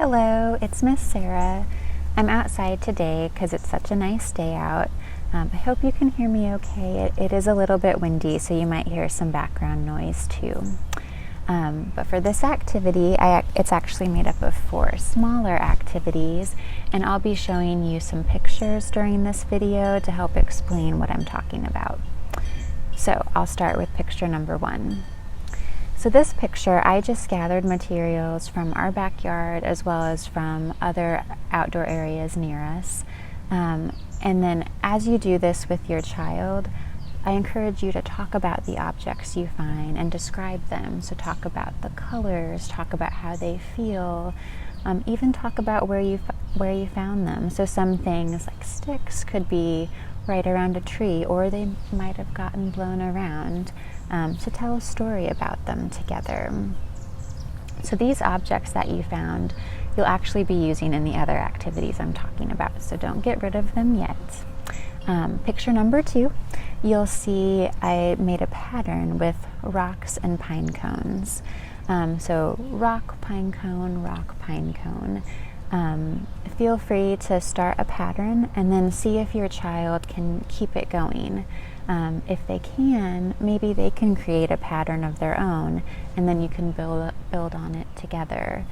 Hello, it's Miss Sarah. I'm outside today because it's such a nice day out. I hope you can hear me okay. It is a little bit windy, so you might hear some background noise too. But for this activity, it's actually made up of 4 smaller activities, and I'll be showing you some pictures during this video to help explain what I'm talking about. So I'll start with picture number 1. So this picture, I just gathered materials from our backyard as well as from other outdoor areas near us. And then as you do this with your child, I encourage you to talk about the objects you find and describe them. So talk about the colors, talk about how they feel, even talk about where you found them. So some things like sticks could be right around a tree, or they might have gotten blown around. So tell a story about them together. So these objects that you found, you'll actually be using in the other activities I'm talking about, so don't get rid of them yet. Picture number 2, you'll see I made a pattern with rocks and pine cones. So rock, pine cone, rock, pine cone. Feel free to start a pattern and then see if your child can keep it going. If they can, maybe they can create a pattern of their own, and then you can build on it together.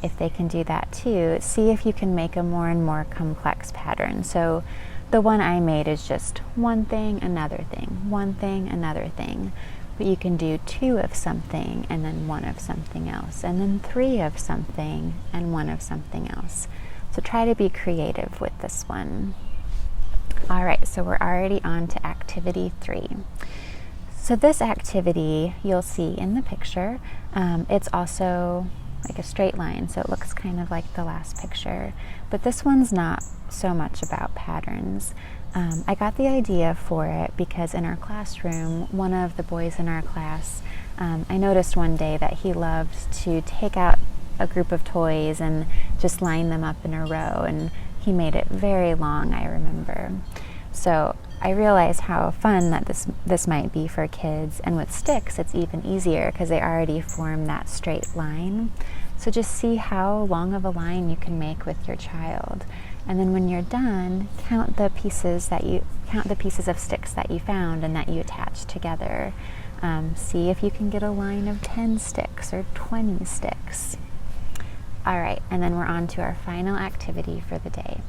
If they can do that too, see if you can make a more and more complex pattern. So the one I made is just one thing, another thing, one thing, another thing. But you can do 2 of something and then 1 of something else, and then 3 of something and 1 of something else. So try to be creative with this one. All right, so we're already on to activity 3. So this activity you'll see in the picture, it's also like a straight line, so it looks kind of like the last picture, but this one's not so much about patterns. I got the idea for it because in our classroom, one of the boys in our class, I noticed one day that he loved to take out a group of toys and just line them up in a row, and he made it very long, I remember. So I realized how fun that this might be for kids, and with sticks it's even easier because they already form that straight line. So just see how long of a line you can make with your child, and then when you're done, count the pieces of sticks that you found and that you attached together. See if you can get a line of 10 sticks or 20 sticks. All right, and then we're on to our final activity for the day.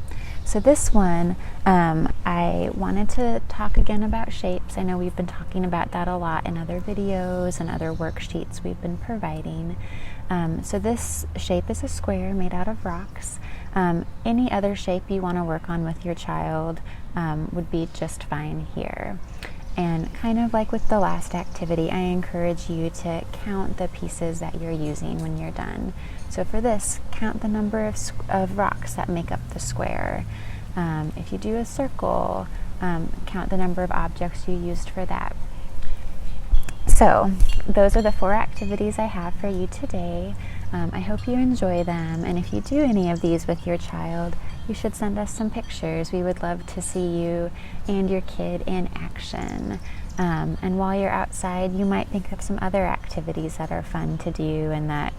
So this one, I wanted to talk again about shapes. I know we've been talking about that a lot in other videos and other worksheets we've been providing. So this shape is a square made out of rocks. Any other shape you want to work on with your child would be just fine here. And kind of like with the last activity, I encourage you to count the pieces that you're using when you're done. So for this, count the number of rocks that make up the square. If you do a circle, count the number of objects you used for that. So those are the 4 activities I have for you today. I hope you enjoy them, and if you do any of these with your child, you should send us some pictures. We would love to see you and your kid in action. And while you're outside, you might think of some other activities that are fun to do and that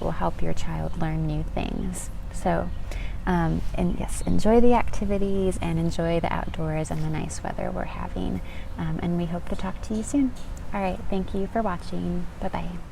will help your child learn new things. So, and yes, enjoy the activities and enjoy the outdoors and the nice weather we're having. And we hope to talk to you soon. All right, thank you for watching. Bye-bye.